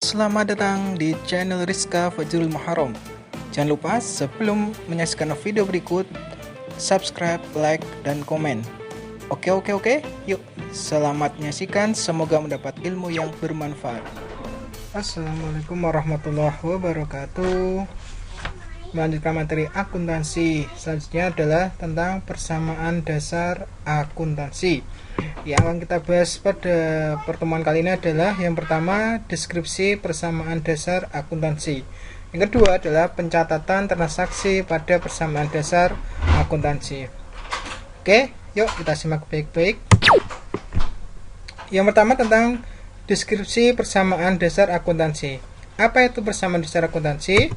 Selamat datang di channel Rizka Fajrul Muharram. Jangan lupa sebelum menyaksikan video berikut, subscribe, like, dan komen. Oke, yuk selamat menyaksikan, semoga mendapat ilmu yang bermanfaat. Assalamualaikum warahmatullahi wabarakatuh. Melanjutkan materi akuntansi. Selanjutnya adalah tentang persamaan dasar akuntansi. Yang akan kita bahas pada pertemuan kali ini adalah yang pertama, deskripsi persamaan dasar akuntansi. Yang kedua adalah pencatatan transaksi pada persamaan dasar akuntansi. Oke, yuk kita simak baik-baik. Yang pertama tentang deskripsi persamaan dasar akuntansi. Apa itu persamaan dasar akuntansi?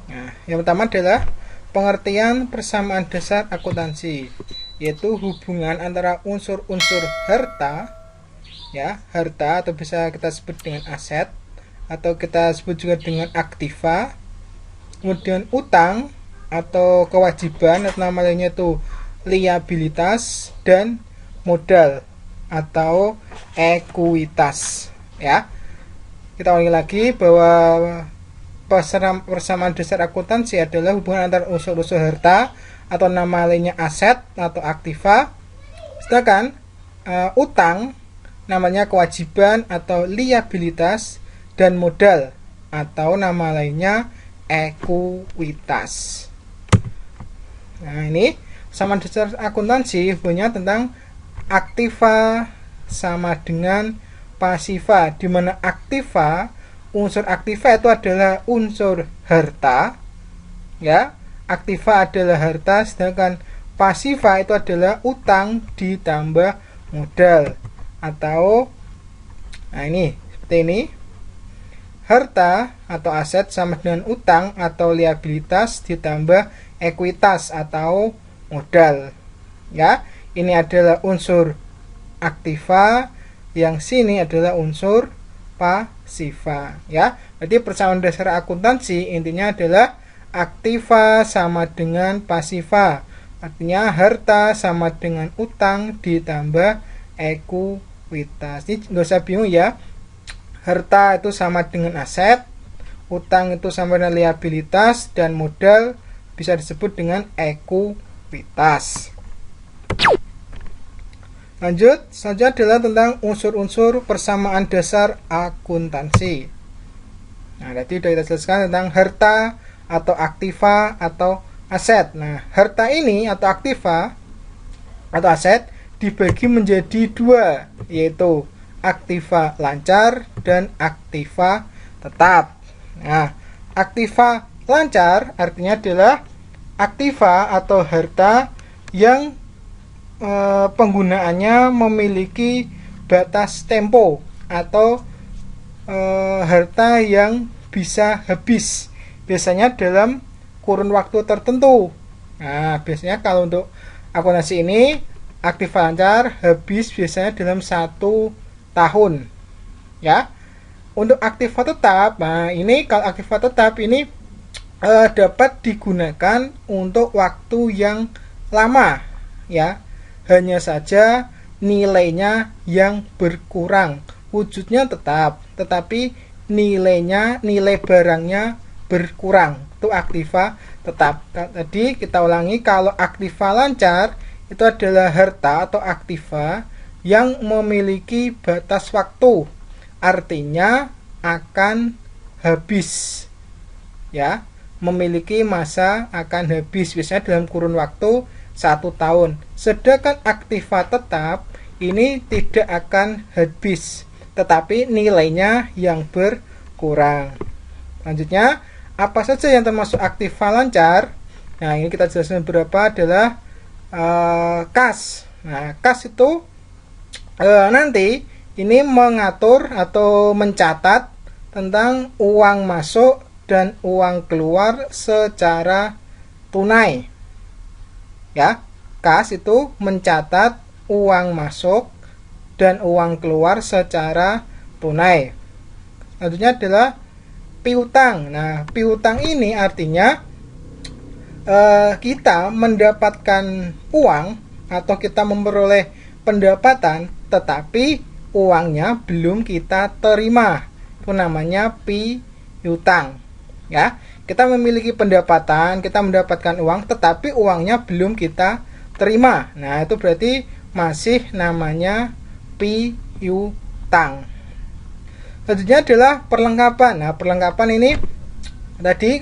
Nah, yang pertama adalah pengertian persamaan dasar akuntansi, yaitu hubungan antara unsur-unsur harta, ya, harta atau bisa kita sebut dengan aset atau kita sebut juga dengan aktiva, kemudian utang atau kewajiban atau nama lainnya itu liabilitas, dan modal atau ekuitas, ya. Kita ulangi lagi bahwa persamaan dasar akuntansi adalah hubungan antara unsur-unsur harta atau nama lainnya aset atau aktiva, sedangkan utang namanya kewajiban atau liabilitas, dan modal atau nama lainnya ekuitas. Nah, ini persamaan dasar akuntansi hubungannya tentang aktiva sama dengan pasiva, di mana unsur aktiva itu adalah unsur harta, ya. Aktiva adalah harta, sedangkan pasiva itu adalah utang ditambah modal atau, nah ini seperti ini, harta atau aset sama dengan utang atau liabilitas ditambah ekuitas atau modal, ya. Ini adalah unsur aktiva, yang sini adalah unsur pasiva, ya. Jadi persamaan dasar akuntansi intinya adalah aktiva sama dengan pasiva, artinya harta sama dengan utang ditambah ekuitas. Ini nggak usah bingung ya, harta itu sama dengan aset, utang itu sama dengan liabilitas, dan modal bisa disebut dengan ekuitas. Lanjut, selanjutnya adalah tentang unsur-unsur persamaan dasar akuntansi. Nah, tadi sudah kita jelaskan tentang harta atau aktiva atau aset. Nah, harta ini atau aktiva atau aset dibagi menjadi dua, yaitu aktiva lancar dan aktiva tetap. Nah, aktiva lancar artinya adalah aktiva atau harta yang penggunaannya memiliki batas tempo atau harta yang bisa habis, biasanya dalam kurun waktu tertentu. Nah, biasanya kalau untuk akuntansi ini aktiva lancar habis biasanya dalam 1 tahun, ya. Untuk aktiva tetap, nah ini kalau aktiva tetap ini dapat digunakan untuk waktu yang lama, ya. Hanya saja nilainya yang berkurang, wujudnya tetap, tetapi nilai barangnya berkurang. Itu aktiva tetap. Tadi kita ulangi, kalau aktiva lancar itu adalah harta atau aktiva yang memiliki batas waktu, artinya akan habis, ya, memiliki masa akan habis, biasanya dalam kurun waktu 1 tahun. Sedangkan aktiva tetap ini tidak akan habis, tetapi nilainya yang berkurang. Selanjutnya, apa saja yang termasuk aktiva lancar? Nah, ini kita jelaskan beberapa adalah kas. Nah, kas itu nanti ini mengatur atau mencatat tentang uang masuk dan uang keluar secara tunai, ya. Kas itu mencatat uang masuk dan uang keluar secara tunai. Selanjutnya adalah piutang. Nah, piutang ini artinya kita mendapatkan uang atau kita memperoleh pendapatan, tetapi uangnya belum kita terima. itu namanya piutang. Ya, kita memiliki pendapatan, kita mendapatkan uang, tetapi uangnya belum kita terima. Nah, itu berarti masih namanya piutang. Selanjutnya adalah perlengkapan. Nah, perlengkapan ini tadi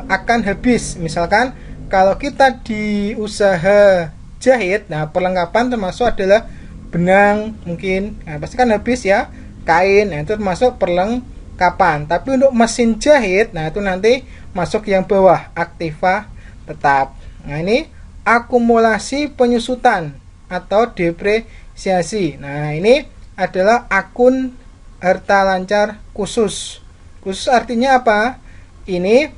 akan habis. Misalkan kalau kita di usaha jahit, nah perlengkapan termasuk adalah benang mungkin, nah pasti kan habis ya, kain, nah itu termasuk perlengkapan. Tapi untuk mesin jahit, nah itu nanti masuk yang bawah, aktiva tetap. Nah ini akumulasi penyusutan atau depresiasi. Nah ini adalah akun harta lancar khusus. Khusus artinya apa? Ini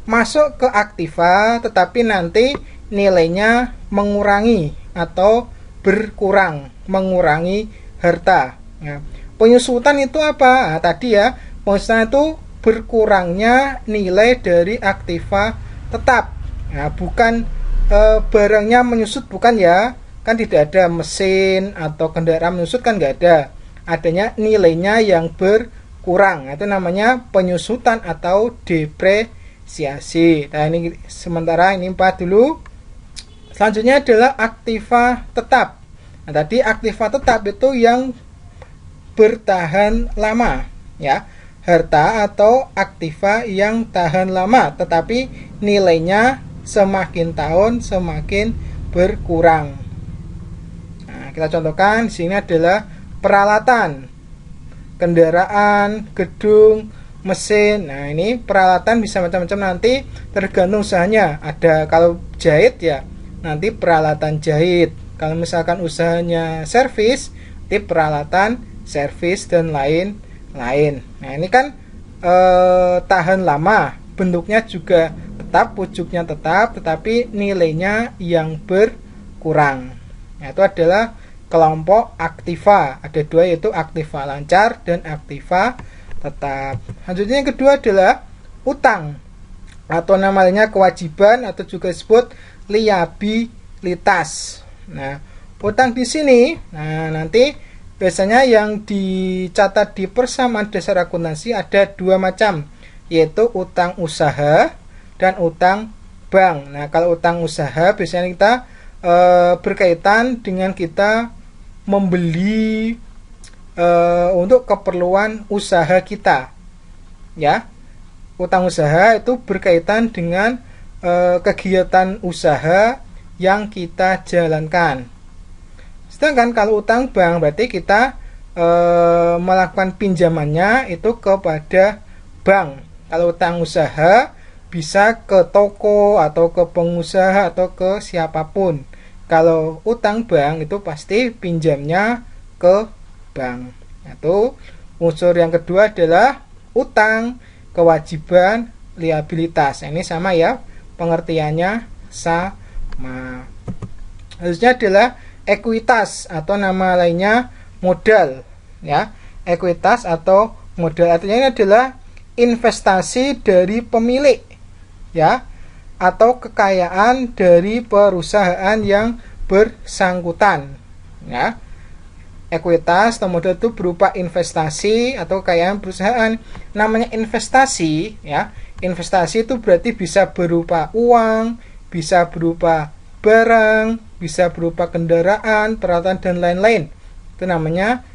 masuk ke aktiva, tetapi nanti nilainya mengurangi atau berkurang, mengurangi harta. Nah, penyusutan itu apa? Nah, tadi ya, penyusutan itu berkurangnya nilai dari aktiva tetap. Nah, bukan barangnya menyusut, bukan ya, kan tidak ada mesin atau kendaraan menyusut, kan nggak ada. Adanya nilainya yang berkurang. Nah, itu namanya penyusutan atau depresiasi. Nah, ini sementara ini 4 dulu. Selanjutnya adalah aktiva tetap. Nah, tadi aktiva tetap itu yang bertahan lama, ya. Harta atau aktiva yang tahan lama, tetapi nilainya semakin tahun semakin berkurang. Nah, kita contohkan di sini adalah peralatan, kendaraan, gedung, mesin. Nah, ini peralatan bisa macam-macam, nanti tergantung usahanya. Ada kalau jahit ya, nanti peralatan jahit. Kalau misalkan usahanya servis, nanti peralatan servis dan lain-lain. Nah, ini kan tahan lama, bentuknya juga tetap, wujudnya tetap, tetapi nilainya yang berkurang. Nah, itu adalah kelompok aktiva. Ada 2, yaitu aktiva lancar dan aktiva tetap. Selanjutnya yang kedua adalah utang, atau namanya kewajiban, atau juga disebut liabilitas. Nah, utang di sini, nah nanti biasanya yang dicatat di persamaan dasar akuntansi ada 2 macam, yaitu utang usaha dan utang bank. Nah, kalau utang usaha biasanya kita berkaitan dengan kita membeli untuk keperluan usaha kita, ya. Utang usaha itu berkaitan dengan kegiatan usaha yang kita jalankan. Sedangkan kalau utang bank berarti kita melakukan pinjamannya itu kepada bank. Kalau utang usaha bisa ke toko atau ke pengusaha atau ke siapapun. Kalau utang bank itu pasti pinjamnya ke bank. Itu unsur yang kedua adalah utang, kewajiban, liabilitas. Ini sama ya, pengertiannya sama. Harusnya adalah ekuitas atau nama lainnya modal, ya. Ekuitas atau modal artinya ini adalah investasi dari pemilik, ya, atau kekayaan dari perusahaan yang bersangkutan, ya. Ekuitas atau modal itu berupa investasi atau kekayaan perusahaan. Namanya investasi, ya. Investasi itu berarti bisa berupa uang, bisa berupa barang, bisa berupa kendaraan, peralatan dan lain-lain. Itu namanya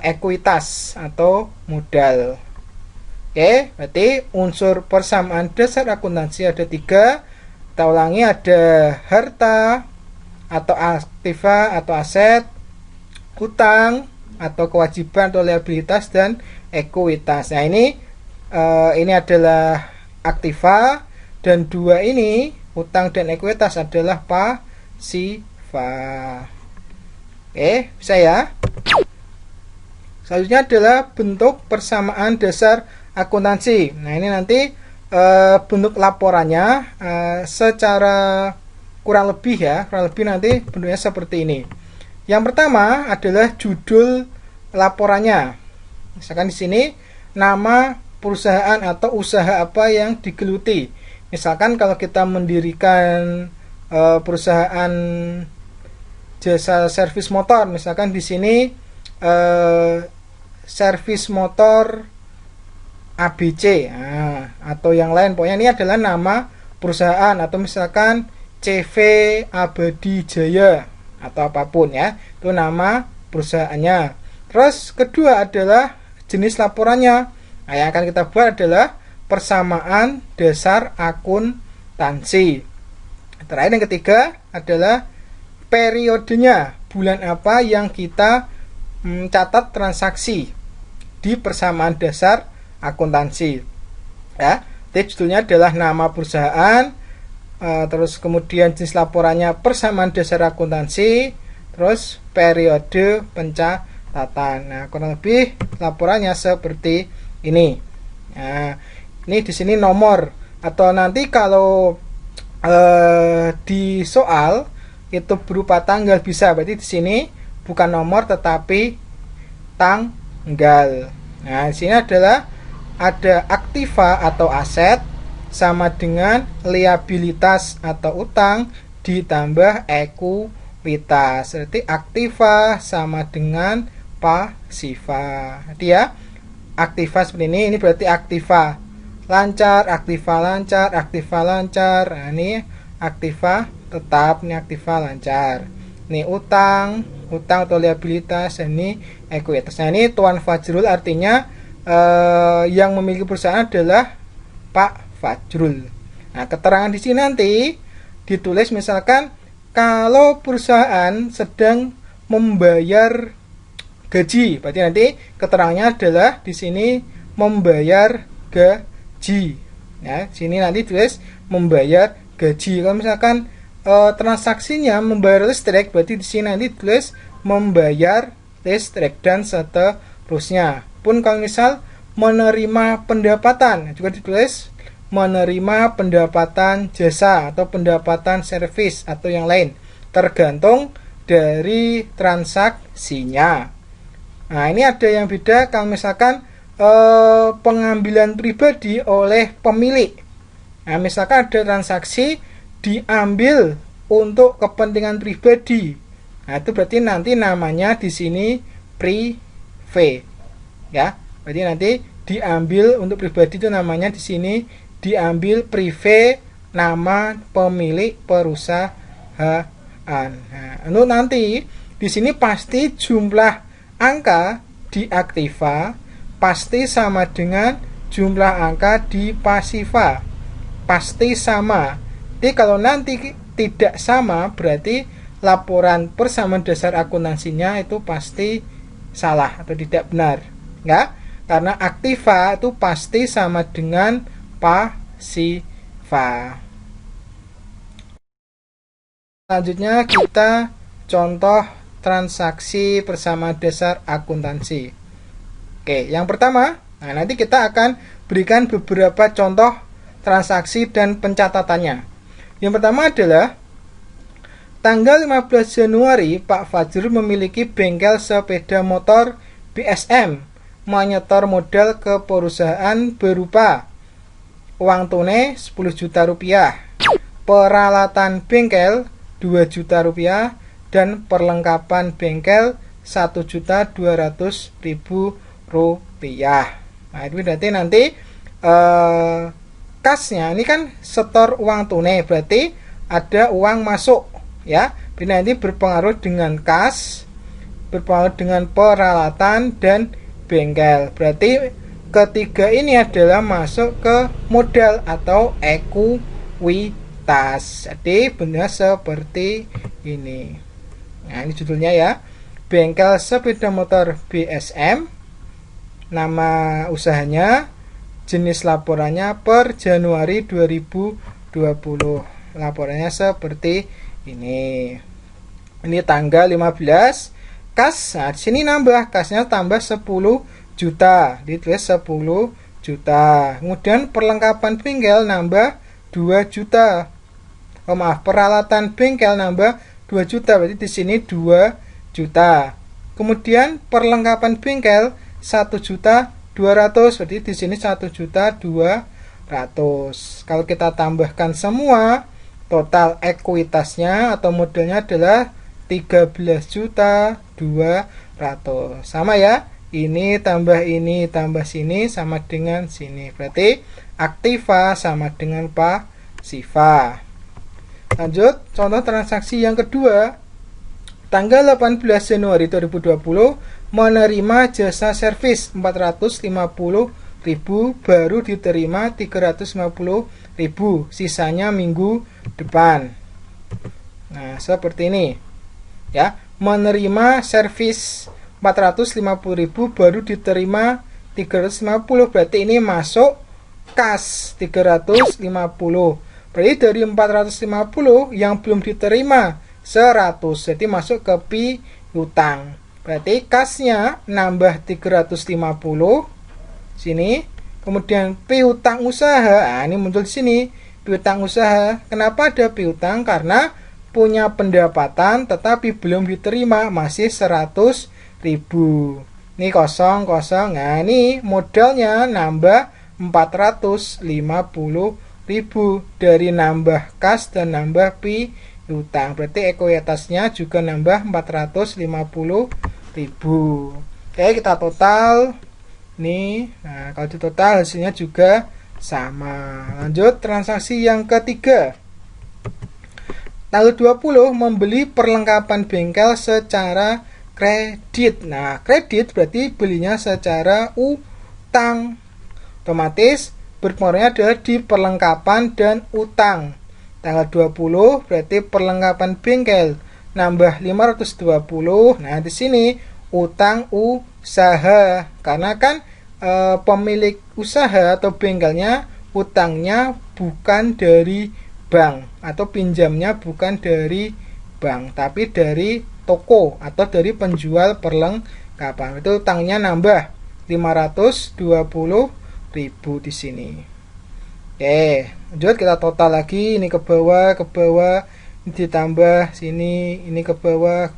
ekuitas atau modal. Oke, berarti unsur persamaan dasar akuntansi ada 3. Kita ulangi, ada harta atau aktiva atau aset, utang atau kewajiban atau liabilitas, dan ekuitas. Nah, ini adalah aktiva, dan 2 ini utang dan ekuitas adalah pasiva. Oke, bisa ya. Selanjutnya adalah bentuk persamaan dasar akuntansi. Nah, ini nanti bentuk laporannya secara kurang lebih nanti bentuknya seperti ini. Yang pertama adalah judul laporannya. Misalkan di sini nama perusahaan atau usaha apa yang digeluti. Misalkan kalau kita mendirikan perusahaan jasa servis motor, misalkan di sini servis motor ABC, atau yang lain. Pokoknya ini adalah nama perusahaan, atau misalkan CV Abadi Jaya atau apapun ya, itu nama perusahaannya. Terus kedua adalah jenis laporannya. Nah, yang akan kita buat adalah persamaan dasar akuntansi. Terakhir yang ketiga adalah periodenya, bulan apa yang kita mencatat transaksi di persamaan dasar akuntansi ya. Jadi judulnya adalah nama perusahaan, terus kemudian jenis laporannya persamaan dasar akuntansi, terus periode pencatatan. Nah, kurang lebih laporannya seperti ini. Nah, ini di sini nomor, atau nanti kalau di soal itu berupa tanggal bisa, berarti di sini bukan nomor tetapi tanggal. Nah, di sini adalah ada aktiva atau aset sama dengan liabilitas atau utang ditambah ekuitas. Berarti aktiva sama dengan pasiva. Jadi ya, aktiva seperti ini berarti aktiva lancar, aktiva lancar, aktiva lancar. Nah, ini aktiva tetap, ini aktiva lancar. Ini utang atau liabilitas, ini ekuitas. Nah, ini Tuan Fajrul artinya yang memiliki perusahaan adalah Pak Fajrul. Nah, keterangan di sini nanti ditulis misalkan kalau perusahaan sedang membayar gaji, berarti nanti keterangannya adalah di sini membayar gaji. Ya, sini nanti tulis membayar gaji. Kalau misalkan transaksinya membayar listrik, berarti di sini nanti tulis membayar listrik dan seterusnya. Pun kalau misal menerima pendapatan, juga ditulis menerima pendapatan jasa atau pendapatan servis atau yang lain, tergantung dari transaksinya. Nah, ini ada yang beda kalau misalkan pengambilan pribadi oleh pemilik. Nah, misalkan ada transaksi diambil untuk kepentingan pribadi. Nah, itu berarti nanti namanya di sini privé. Ya, berarti nanti diambil untuk pribadi itu namanya di sini diambil privé, nama pemilik perusahaan. Nah, untuk nanti di sini pasti jumlah angka di aktiva pasti sama dengan jumlah angka di pasiva. Pasti sama. Jadi kalau nanti tidak sama berarti laporan persamaan dasar akuntansinya itu pasti salah atau tidak benar. Ya, karena aktiva itu pasti sama dengan pasiva. Selanjutnya kita contoh transaksi persamaan dasar akuntansi. Oke, yang pertama, nah nanti kita akan berikan beberapa contoh transaksi dan pencatatannya. Yang pertama adalah tanggal 15 Januari Pak Fajrul memiliki bengkel sepeda motor BSM, menyetor modal ke perusahaan berupa uang tunai 10 juta rupiah, peralatan bengkel 2 juta rupiah, dan perlengkapan bengkel 1.200.000 rupiah. Nah, itu berarti nanti kasnya ini kan setor uang tunai, berarti ada uang masuk ya. Nanti berpengaruh dengan kas, berpengaruh dengan peralatan dan bengkel. Berarti ketiga ini adalah masuk ke modal atau ekuitas. Jadi benar seperti ini. Nah, ini judulnya ya. Bengkel sepeda motor BSM. Nama usahanya, jenis laporannya per Januari 2020. Laporannya seperti ini. Ini tanggal 15. Kas, nah di sini nambah, kasnya tambah 10 juta, ditulis 10 juta. Kemudian perlengkapan bengkel nambah 2 juta. Peralatan bengkel nambah 2 juta, berarti di sini 2 juta. Kemudian perlengkapan bengkel 1.200.000, berarti di sini 1.200.000. Kalau kita tambahkan semua, total ekuitasnya atau modalnya adalah 13.200.000. Sama ya, ini tambah sini sama dengan sini. Berarti aktiva sama dengan pasiva. Lanjut, contoh transaksi yang kedua. Tanggal 18 Januari 2020 menerima jasa servis 450.000, baru diterima 350.000, sisanya minggu depan. Nah, seperti ini. Ya, menerima servis 450.000 baru diterima 350, berarti ini masuk kas 350. Berarti dari 450 yang belum diterima 100, jadi masuk ke piutang. Berarti kasnya nambah 350 sini, kemudian piutang usaha. Nah, ini muncul di sini piutang usaha. Kenapa ada piutang? Karena punya pendapatan tetapi belum diterima, masih 100.000. Ini kosong. Nah, ini modalnya nambah 450.000 dari nambah kas dan nambah piutang. Berarti ekuitasnya juga nambah 450.000. Oke, kita total. Nih, nah kalau ditotal hasilnya juga sama. Lanjut transaksi yang ketiga. Tanggal 20 membeli perlengkapan bengkel secara kredit. Nah, kredit berarti belinya secara utang. Otomatis berpengaruhnya adalah di perlengkapan dan utang. Tanggal 20 berarti perlengkapan bengkel nambah 520. Nah, di sini utang usaha. Karena kan pemilik usaha atau bengkelnya utangnya bukan dari bank atau pinjamnya bukan dari bank tapi dari toko atau dari penjual perlengkapan. Itu utangnya nambah 520.000 di sini. Oke, lanjut kita total lagi. Ini ke bawah, ini ditambah sini, ini ke bawah.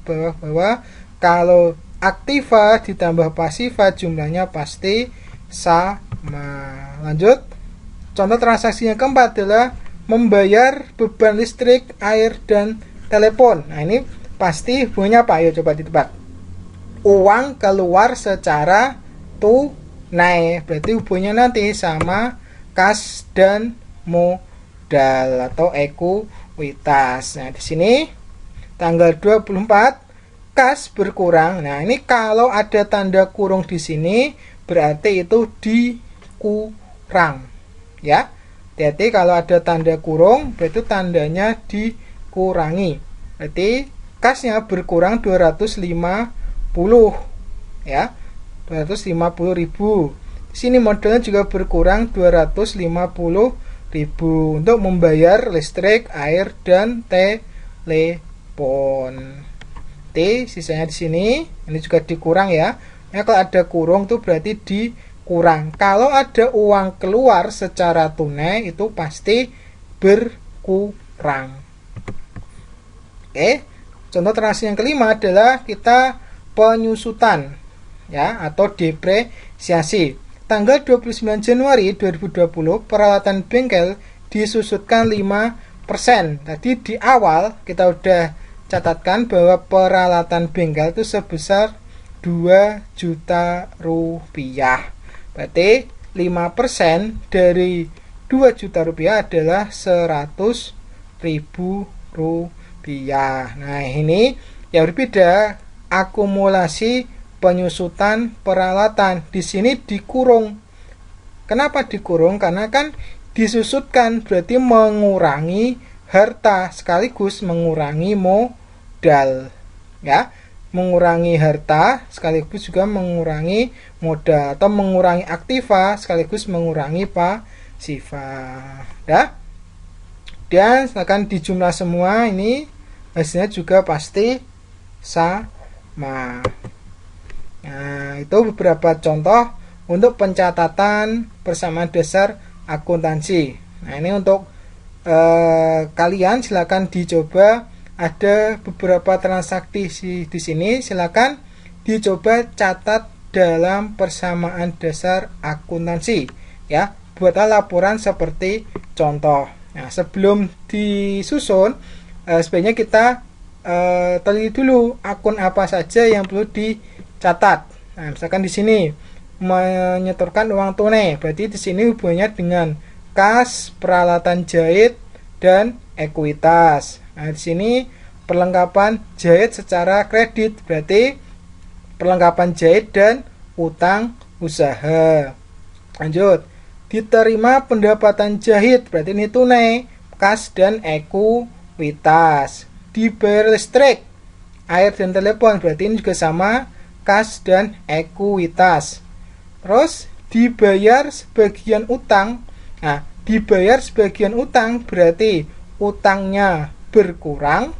Kalau aktiva ditambah pasiva jumlahnya pasti sama. Lanjut, contoh transaksi yang keempat adalah membayar beban listrik, air, dan telepon. Nah, ini pasti hubungannya apa? Ayo coba ditebak. Uang keluar secara tunai, berarti hubungannya nanti sama kas dan modal atau ekuitas. Nah, di sini tanggal 24 kas berkurang. Nah, ini kalau ada tanda kurung di sini berarti itu dikurang. Ya. Jadi kalau ada tanda kurung berarti tandanya dikurangi. Berarti kasnya berkurang 250 ya. 250.000. Di sini modalnya juga berkurang 250.000 untuk membayar listrik, air, dan telepon. Sisanya di sini ini juga dikurang ya. Ya, kalau ada kurung tuh berarti dikurang. Kalau ada uang keluar secara tunai itu pasti berkurang. Oke, contoh transaksi yang kelima adalah kita penyusutan ya atau depresiasi. Tanggal 29 Januari 2020 peralatan bengkel disusutkan 5%. Tadi di awal kita udah catatkan bahwa peralatan bengkel itu sebesar 2 juta rupiah. Berarti 5% dari 2 juta rupiah adalah 100.000 rupiah. Nah, ini yang berbeda akumulasi penyusutan peralatan. Di sini dikurung. Kenapa dikurung? Karena kan disusutkan berarti mengurangi harta sekaligus mengurangi modal. Ya, mengurangi harta sekaligus juga mengurangi modal atau mengurangi aktiva sekaligus mengurangi pasiva. Ya. Dan akan dijumlah semua ini hasilnya juga pasti sama. Nah, itu beberapa contoh untuk pencatatan persamaan dasar akuntansi. Nah, ini untuk kalian silakan dicoba. Ada beberapa transaksi di sini, silakan dicoba catat dalam persamaan dasar akuntansi ya. Buatlah laporan seperti contoh. Nah, sebelum disusun sebaiknya kita teliti dulu akun apa saja yang perlu dicatat. Nah, misalkan di sini menyetorkan uang tunai, berarti di sini hubungannya dengan kas, peralatan jahit, dan ekuitas. Nah, di sini perlengkapan jahit secara kredit, berarti perlengkapan jahit dan utang usaha. Lanjut, diterima pendapatan jahit, berarti ini tunai, kas, dan ekuitas. Dibayar listrik, air, dan telepon, berarti ini juga sama, kas, dan ekuitas. Terus dibayar sebagian utang. Nah, dibayar sebagian utang berarti utangnya berkurang,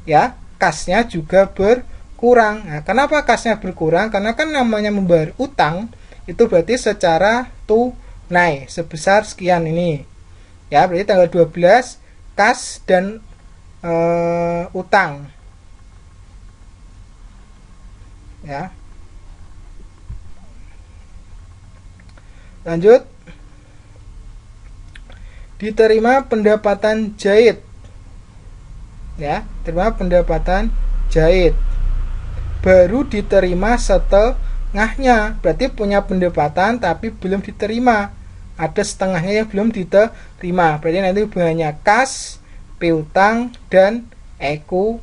ya, kasnya juga berkurang. Nah, kenapa kasnya berkurang? Karena kan namanya membayar utang itu berarti secara tunai sebesar sekian ini. Ya, berarti tanggal 12 kas dan utang. Ya. Lanjut, diterima pendapatan jahit, ya, terima pendapatan jahit, baru diterima setengahnya, berarti punya pendapatan tapi belum diterima, ada setengahnya yang belum diterima, berarti nanti hubungannya kas, piutang, dan ekuitas.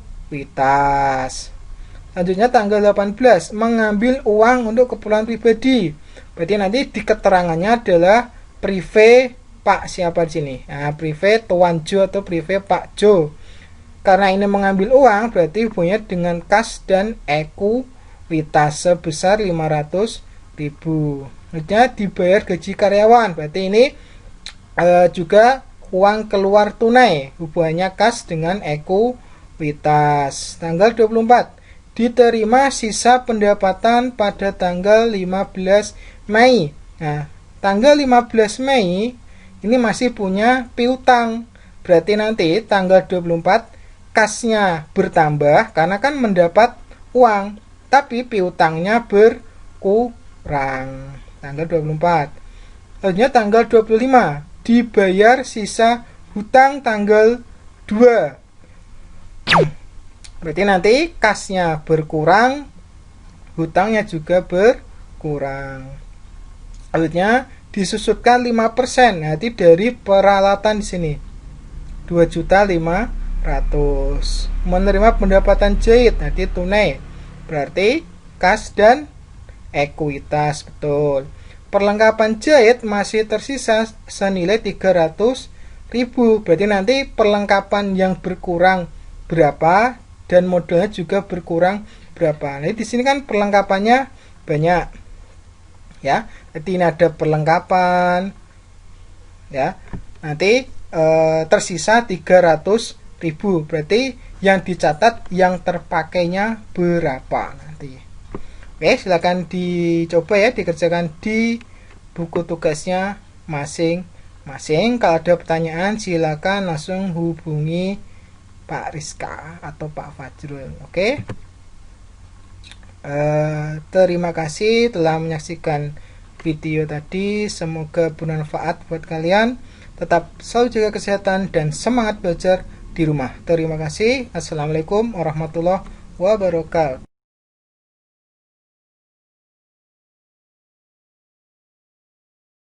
Selanjutnya tanggal 18, mengambil uang untuk keperluan pribadi. Berarti nanti di keterangannya adalah prive Pak siapa di sini. Nah, prive Tuan Jo atau prive Pak Jo. Karena ini mengambil uang, berarti hubungannya dengan kas dan ekuitas sebesar 500.000. Selanjutnya dibayar gaji karyawan. Berarti ini juga uang keluar tunai. Hubungannya kas dengan ekuitas. Tanggal 24. Diterima sisa pendapatan pada tanggal 15 Mei. Nah, tanggal 15 Mei ini masih punya piutang. Berarti nanti tanggal 24 kasnya bertambah karena kan mendapat uang, tapi piutangnya berkurang. Tanggal 24. Selanjutnya tanggal 25 dibayar sisa hutang tanggal 2. Berarti nanti kasnya berkurang, hutangnya juga berkurang. Selanjutnya disusutkan 5%, nanti dari peralatan di sini 2.500.000. Menerima pendapatan jahit, nanti tunai, berarti kas dan ekuitas, betul. Perlengkapan jahit masih tersisa senilai 300.000, berarti nanti perlengkapan yang berkurang berapa dan modalnya juga berkurang berapa. Nah, di sini kan perlengkapannya banyak, ya. Jadi ini ada perlengkapan, ya. Nanti tersisa 300.000, berarti yang dicatat yang terpakainya berapa nanti. Oke, silakan dicoba ya, dikerjakan di buku tugasnya masing-masing. Kalau ada pertanyaan silakan langsung hubungi Pak Rizka atau Pak Fajrul. Oke. Terima kasih telah menyaksikan video tadi. Semoga bermanfaat buat kalian. Tetap selalu jaga kesehatan dan semangat belajar di rumah. Terima kasih. Assalamualaikum warahmatullahi wabarakatuh.